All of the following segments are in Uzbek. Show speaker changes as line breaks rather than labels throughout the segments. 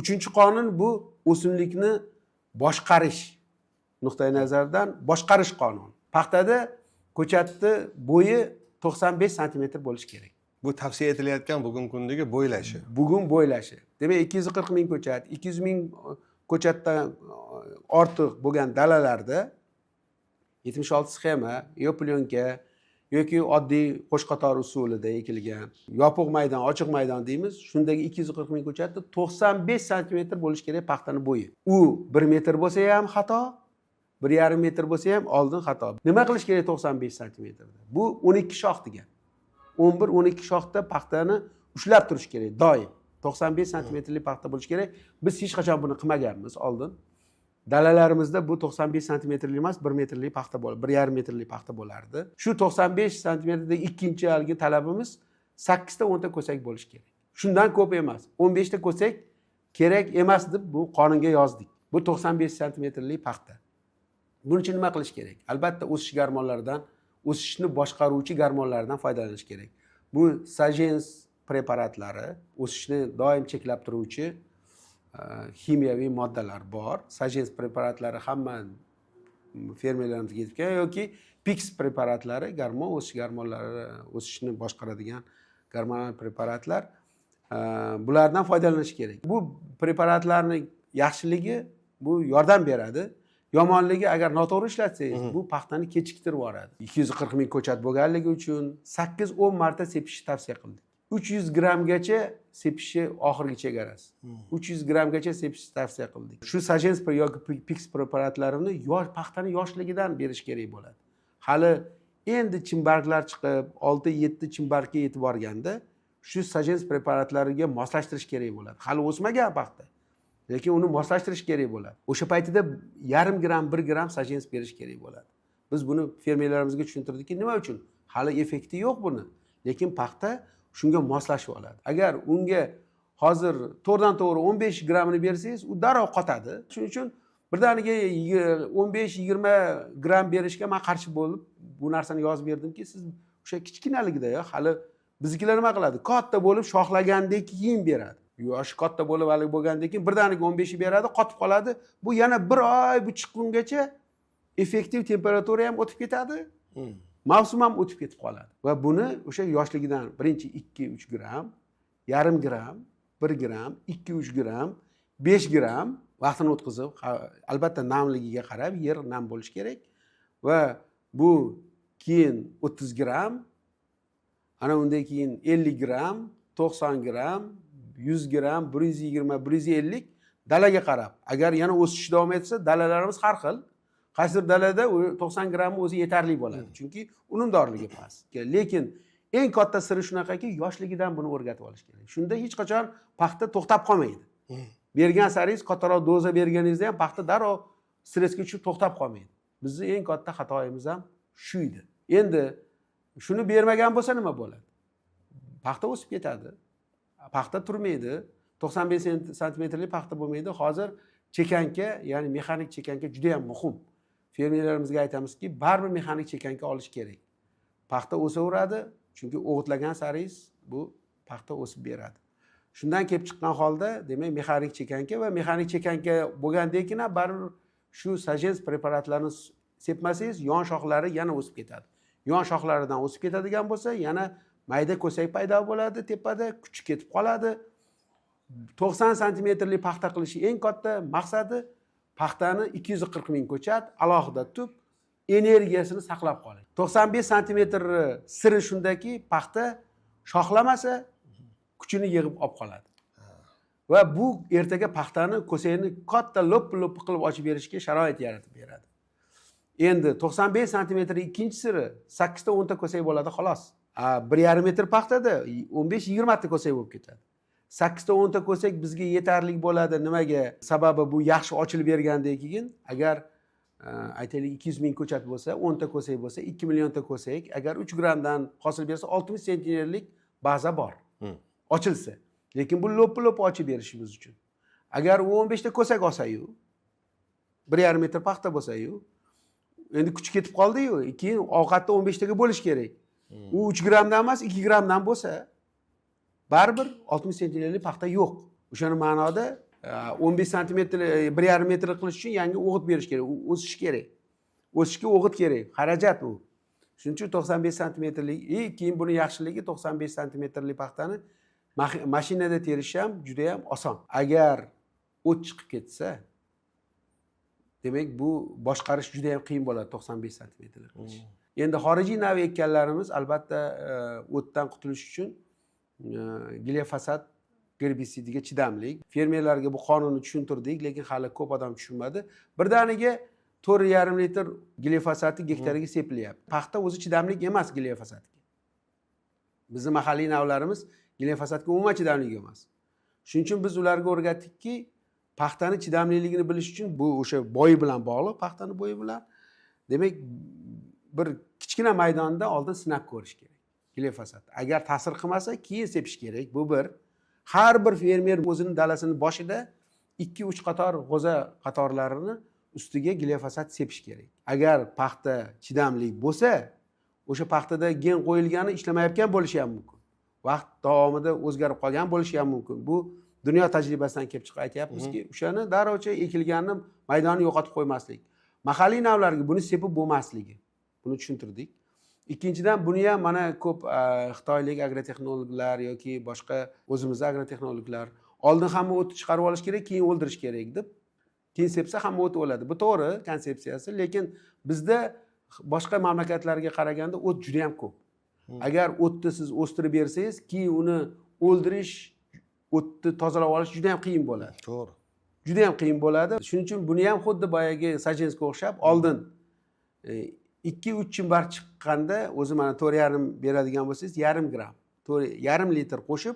Uchinchi qonun bu o'simlikni boshqarish nuqtai nazaridan boshqarish qonuni. Paxtada ko'chatni bo'yi 95 santimetr bo'lishi kerak.
Bu tavsiya etilayotgan bugungi kundagi bo'ylashi.
Bugun bo'ylashi. Demak 240 ming ko'chat, 200 ming ko'chatdan ortiq bo'lgan dalalarda 76 sxema, yo plyonka yoki oddiy qo'shqator usulida ekilgan yopiq maydon, ochiq maydon deymiz. Shundagi 240 ming ko'chatni 95 santimetr bo'lishi kerak paxtani bo'yi. U 1 metr bo'lsa ham xato, 1,5 metr bo'lsa ham oldin xato. Nima qilish kerak 95 santimetrda? Bu 12 shox degan. 11-12 shoxda paxtani ushlab turish kerak doim. 95 santimetrlik paxta bo'lishi kerak. Biz hech qachon buni qilmaganmiz oldin. Dalalarimizda bu 95 santimetrlik emas, 1 metrlik paxta bo'ladi, 1,5 metrlik paxta bo'lardi. Shu 95 santimetrda ikkinchi halgi talabimiz 8 ta 10 ta ko'sak bo'lishi kerak. Shundan ko'p emas. 15 ta ko'sak kerak emas deb bu qonunga yozdik. Bu 95 santimetrlik paxta. Buning uchun nima qilish kerak? Albatta o'sish gormonlaridan, o'sishni boshqaruvchi gormonlardan foydalanish kerak. Bu sajens preparatlari, o'sishni doim cheklab turuvchi kimyoviy moddalar bor. Sajens preparatlari hamma fermerlarimizga yetib kelgan yoki Pix preparatlari, gormon o'sish gormonlari, o'sishni boshqaradigan gormonal preparatlar, bulardan foydalanish kerak. Bu preparatlarning yaxshiligi bu yordam beradi. Yomonligi agar noto'g'ri ishlatsangiz, bu paxtani kechiktirib yuboradi. 240 ming ko'chat bo'lganligi uchun 8-10 marta sepishni tavsiya qildik. 300 grammgacha sepishi oxirgi chegarasi. 300 grammgacha sepishni tavsiya qildik. Shu sajens yoki Pix preparatlarini paxtani yoshligidan berish kerak bo'ladi. Hali endi chimbarglar chiqib, 6-7 chimbargga yetib borganda shu sajens preparatlariga moslashtirish kerak bo'ladi. Hali o'smagan paxta. Lekin uni moslashtirish kerak bo'ladi. O'sha paytida 0,5 gram, 1 gram sajens berish kerak bo'ladi. Biz buni fermerlarimizga tushuntirdikki, nima uchun? Hali effekti yo'q buni. Lekin paxta shunga moslashib oladi. Agar unga hozir to'g'ridan to'g'ri 15 gramini bersangiz, u darrov qotadi. Shuning uchun birdaniga 15-20 gram berishga men qarshi bo'lib bu narsani yozib berdimki, siz o'sha kichkinaligida hali biznikilar nima qiladi? Katta bo'lib shoxlagandek keyin beradi. Yoshi katta bo'lib hali bo'lgandan keyin birdaniga 15 beradi, qotib qoladi. Bu yana 1 oy bu chiqqungacha effektiv temperatura ham o'tib ketadi. Mavsum ham o'tib ketib qoladi. Va buni o'sha yoshligidan birinchi 2-3 gram, 0,5 gram, 1 gram, 2-3 gram, 5 gram vaqtini o'tkazib, albatta namligiga qarab, yer nam bo'lishi kerak va bu keyin 30 gram, ana undan keyin 50 gram, 90 gram, 100 gram, 120, 150 dalaga qarab. Agar yana o'sish davom etsa, dalalarimiz har xil. Qaysidir dalada 90 grammi o'zi yetarli bo'ladi. Chunki unumdorligi past. Lekin eng katta siri shunaqaki, yoshligidan buni o'rgatib olish kerak. Shunda hech qachon paxta to'xtab qolmaydi. Bergan saringiz kattaroq doza berganingizda ham paxta darrov stressga tushib to'xtab qolmaydi. Bizning eng katta xatoyimiz ham shu edi. Endi shuni bermagan bo'lsa nima bo'ladi? Paxta o'sib ketadi. Paxta turmaydi. 95 santimetrlik paxta bo'lmaydi. Hozir chekanka, ya'ni mexanik chekanka juda ham muhim. Fermerlarimizga aytamizki, baribir mexanik chekanka olish kerak. Paxta o'saveradi, chunki o'g'itlagan saringiz bu paxta o'sib beradi. Shundan kelib chiqqan holda, demak, mexanik chekanka va mexanik chekanka bo'lgandan keyin baribir shu sajens preparatlarini sepmasangiz, yon shoxlari yana o'sib ketadi. Yon shoxlaridan o'sib ketadigan bo'lsa, yana mayda ko'sak paydo bo'ladi, tepada kuchi ketib qoladi. 90 santimetrlik paxta qilish eng katta maqsadi paxtani 240 ming ko'chat alohida tub energiyasini saqlab qolish. 95 santimetr siri shundaki, paxta shoxlamasa kuchini yig'ib olib qoladi. Va bu ertaga paxtani ko'sakni katta lop-lop qilib ochib berishga sharoit yaratib beradi. Endi 95 santimetr ikkinchi siri 8 ta 10 ta ko'sak bo'ladi xolos. 1,5 metr paxtada 15-20 ta ko'sak bo'lib ketadi. 8 ta 10 ta ko'sak bizga yetarli bo'ladi. Nimaga? Sababi bu yaxshi ochilib bergandan keyin agar aytaylik 200 ming ko'chat bo'lsa, 10 ta ko'sak bo'lsa, 2 million ta ko'sak, agar 3 gramdan hosil bersa 60 sentinerlik baza bor. Ochilsa. Lekin bu lo'p-lo'p ochib berishimiz uchun. Agar u 15 ta ko'sak olsa-yu, 1,5 metr paxta bo'lsa-yu, endi kuch ketib qoldi-yu, keyin ovqatni 15 taga bo'lish kerak. U 3 gramdan emas, 2 gramdan bo'lsa, baribir 60 sentinerlik paxta yo'q. O'shaning ma'noda 15 santimetr 1,5 metr qilish uchun yangi o'g'it berish kerak, u o'sishi kerak. O'sishga o'g'it kerak, xarajat u. Shuning uchun 95 santimetrlik, keyin buni yaxshiligi 95 santimetrlik paxtani mashinada terish ham juda ham oson. Agar o't chiqib ketsa, demak bu boshqarish juda ham qiyin bo'ladi 95 santimetrlik qilish. Endi xorijiy nav ekkanlarimiz albatta o'tdan qutulish uchun glifosat gerbitsidiga chidamlik. Fermerlarga bu qonunni tushuntirdik, lekin hali ko'p odam tushunmadi. Birdaniga 4,5 litr glifosatni gektariga sepilyapti. Paxta o'zi chidamlik emas glifosatga. Bizning mahalliy navlarimiz glifosatga umuman chidamlik emas. Shuning uchun biz ularga o'rgatdikki, paxtani chidamliligini bilish uchun bu o'sha bo'yi bilan bog'liq, paxtani bo'yi bilan. Demak, bir kichkina maydonda oldin sinab ko'rish kerak glifosat. Agar ta'sir qilmasa, keyin sepish kerak. Bu bir. Har bir fermer o'zining dalasini boshida 2-3 qator g'o'za qatorlarini ustiga glifosat sepish kerak. Agar paxta chidamli bo'lsa, o'sha paxtada gen qo'yilgani ishlamayotgan bo'lishi ham mumkin. Vaqt davomida o'zgarib qolgan bo'lishi ham mumkin. Bu dunyo tajribasidan kelib chiqib aytyapmizki, o'shani darrowcha ekilganni maydonni yo'qotib qo'ymaslik. Mahalliy navlarga buni sepib bo'lmasligi. Buni tushuntirdik. Ikkinchidan, buni ham mana ko'p xitoylik agrotexnologlar yoki boshqa o'zimizda agrotexnologlar oldin hamma o'tni chiqarib olish kerak, keyin o'ldirish kerak deb, keyin sepsa hamma o't o'ladi. Bu to'g'ri konsepsiyasi, lekin bizda boshqa mamlakatlarga qaraganda o't juda ham ko'p. Agar o'tni siz o'stirib bersangiz, keyin uni o'ldirish, o'tni tozalab olish juda ham qiyin bo'ladi.
To'g'ri.
Juda ham qiyin bo'ladi. Shuning uchun buni ham xuddi boyagi sajensga o'xshab oldin 2-3 chimbar chiqqanda o'zi mana 4,5 beradigan bo'lsangiz, 0,5 gram, 0,5 litr qo'shib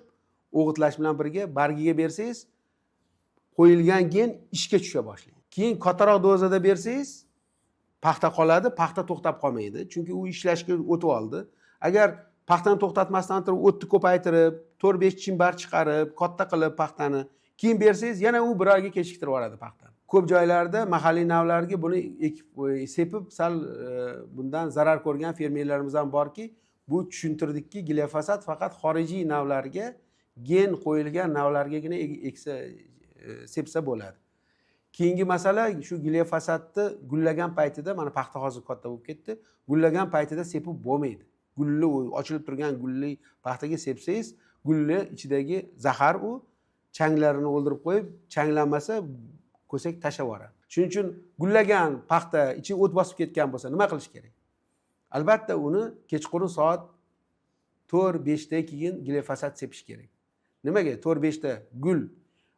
o'g'itlash bilan birga bargiga bersangiz, qo'yilgan gen ishga tusha boshlaydi. Keyin kattaroq dozada bersangiz, paxta qoladi, paxta to'xtab qolmaydi, chunki u ishlashga o'tib oldi. Agar paxtani to'xtatmasdan turib o'tni ko'paytirib, 4-5 chimbar chiqarib, katta qilib paxtani keyin bersangiz, yana u bir oyga kechiktirib yuboradi paxtani. Ko'p joylarda mahalliy navlarga buni sepib, sal bundan zarar ko'rgan fermerlarimiz ham borki, bu tushuntirdikki, glifosat faqat xorijiy navlarga, gen qo'yilgan navlargagina sepsa bo'ladi. Keyingi masala shu glifosatni gullagan paytida, mana paxta hozir katta bo'lib ketdi, gullagan paytida sepib bo'lmaydi. Gulli ochilib turgan gulli paxtaga sepsangiz, gulli ichidagi zahar u changlarini o'ldirib qo'yib, changlanmasa ko'sak tashlab yuboradi. Shuning uchun gullagan paxta ichi o't bosib ketgan bo'lsa nima qilish kerak? Albatta uni kechqurun soat 4-5 dan keyin glifosat sepish kerak. Nimaga? 4-5 da gul.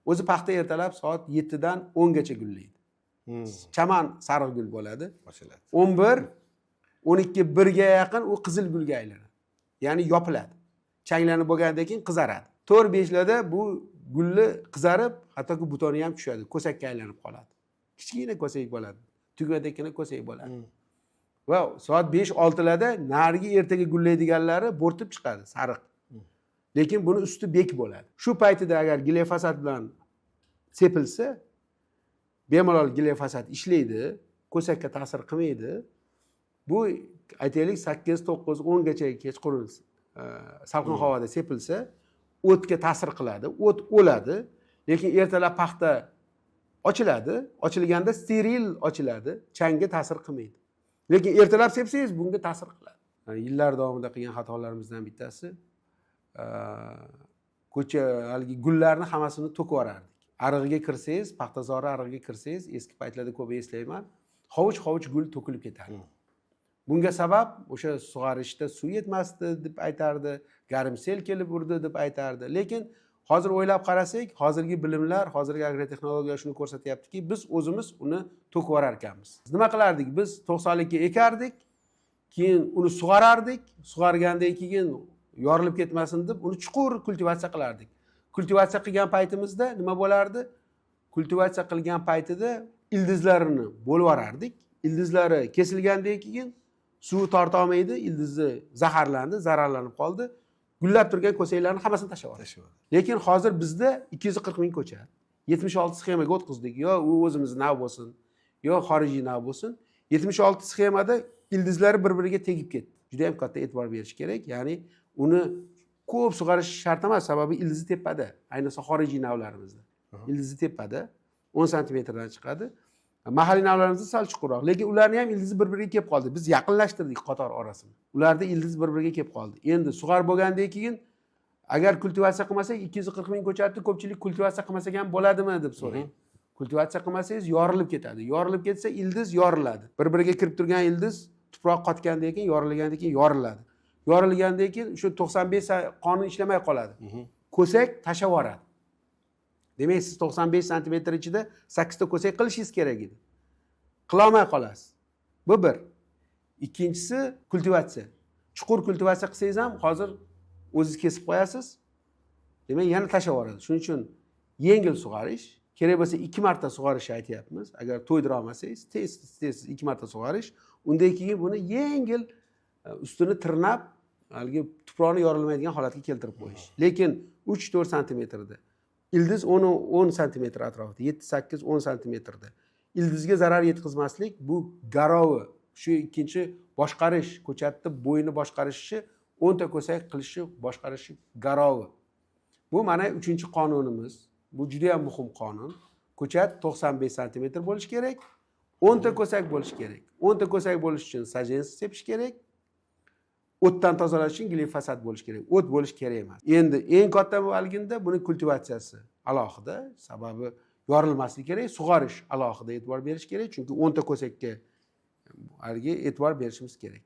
O'zi paxta ertalab soat 7 dan 10 gacha gullaydi. Chaman sariq gul bo'ladi. 11, 12, 1 ga yaqin u qizil gulga aylanadi. Ya'ni yopiladi. Changlanib bo'lgandan keyin qizaradi. 4-5 larda bu gulli qizarib, hattoki butoni ham tushadi, ko'sakka aylanib qoladi. Kichkina ko'sak bo'ladi. Tugmadagina ko'sak bo'ladi. Va soat 5-6 larda narigi ertaga gullaydiganlari bo'rtib chiqadi, sariq. Lekin buni usti bek bo'ladi. Shu paytida agar glifosat bilan sepilsa, bemalol glifosat ishlaydi, ko'sakka ta'sir qilmaydi. Bu aytaylik 8, 9, 10 gacha kechqurun salqin havoda sepilsa, o'tga ta'sir qiladi, o't o'ladi, lekin ertalab paxta ochiladi, ochilganda steril ochiladi, changga ta'sir qilmaydi. Lekin ertalab sepsangiz bunga ta'sir qiladi. Yillar davomida qilgan xatolarimizdan bittasi, ko'cha haligi gullarni hammasini to'kib yuborardik. Arig'iga kirsangiz, paxtazori arig'iga kirsangiz, eski paytlarda ko'p eslayman, hovuch gul to'kilib ketardi. Bunga sabab o'sha sug'orishda suv yetmasdi deb aytardi, garimsel kelib urdi deb aytardi. Lekin hozir o'ylab qarasak, hozirgi bilimlar, hozirgi agrotexnologiya shuni ko'rsatyaptiki, biz o'zimiz uni to'kib yuborar ekanmiz. Nima qilardik? Biz 90likka ekardik, keyin uni sug'orardik, sug'organdan keyin yorilib ketmasin deb uni chuqur kultivatsiya qilardik. Kultivatsiya qilgan paytimizda nima bo'lardi? Kultivatsiya qilgan paytida ildizlarini bo'lib yuborardik. Ildizlari kesilgandan keyin suv torta olmaydi, ildizi zaharlandi, zararlanib qoldi. Gullab turgan ko'saklarni hammasini tashlab yubordi. Lekin hozir bizda 240 ming ko'cha, 76 sxemaga o'tkazdik. Yo u o'zimiz nav bo'lsin, yo xorijiy nav bo'lsin. 76 sxemada ildizlari bir-biriga tegib ketdi. Juda ham katta e'tibor berish kerak. Ya'ni uni ko'p sug'orish shart emas, sababi ildizi tepada, ayniqsa xorijiy navlarimizda. ildizi tepada 10 santimetrdan chiqadi. Mahalliy navlarimizda sal chuqurroq, lekin ularni ham ildizi bir-biriga kelib qoldi. Biz yaqinlashtirdik qator orasini. Ularda ildiz bir-biriga kelib qoldi. Endi sug'ar bo'lgandan keyin agar kultivatsiya qilmasak 240 ming ko'chatni ko'pchilik kultivatsiya qilmasak ham bo'ladimi deb so'raydi. Kultivatsiya qilmasangiz yorilib ketadi. Yorilib ketsa ildiz yoriladi. Bir-biriga kirib turgan ildiz tuproq qotgandan keyin yorilgandan keyin yoriladi. Yorilgandan keyin shu 95 qonun ishlamay qoladi. Ko'sak tashlab yuboradi. Demak, siz 95 santimetr ichida 8 ta ko'sak qilishingiz kerak edi. Qilolmay qolasiz. Bu bir. Ikkinchisi kultivatsiya. Chuqur kultivatsiya qilsangiz ham hozir o'zingiz kesib qo'yasiz. Demak, yana tashlab yuboradi. Shuning uchun yengil sug'arish, kerak bo'lsa 2 marta sug'arish aytyapmiz. Agar to'ydira olmasangiz, tez 2 marta sug'arish, undan keyin buni yengil ustini tirnab, haligi tuproqni yorilmaydigan holatga keltirib qo'yish. Lekin 3-4 santimetrda ildiz 10 santimetr atrofida, 7-8-10 santimetrda ildizga zarar yetkazmaslik bu garovi. Shu ikkinchi boshqarish, ko'chatni bo'yini boshqarishi, 10 ta ko'sak qilishi, boshqarishi garovi. Bu mana 3-qonunimiz. Bu juda ham muhim qonun. Ko'chat 95 santimetr bo'lishi kerak, 10 ta ko'sak bo'lishi kerak. 10 ta ko'sak bo'lish uchun sajensiz sepish kerak. O'tdan tozalash uchun glifosat bo'lishi kerak. O't bo'lishi kerak emas. Endi eng katta bo'lganida buni kultivatsiyasi alohida, sababi yorilmasligi kerak, sug'orish alohida e'tibor berish kerak, chunki 10 ta ko'sakka haligi e'tibor berishimiz kerak.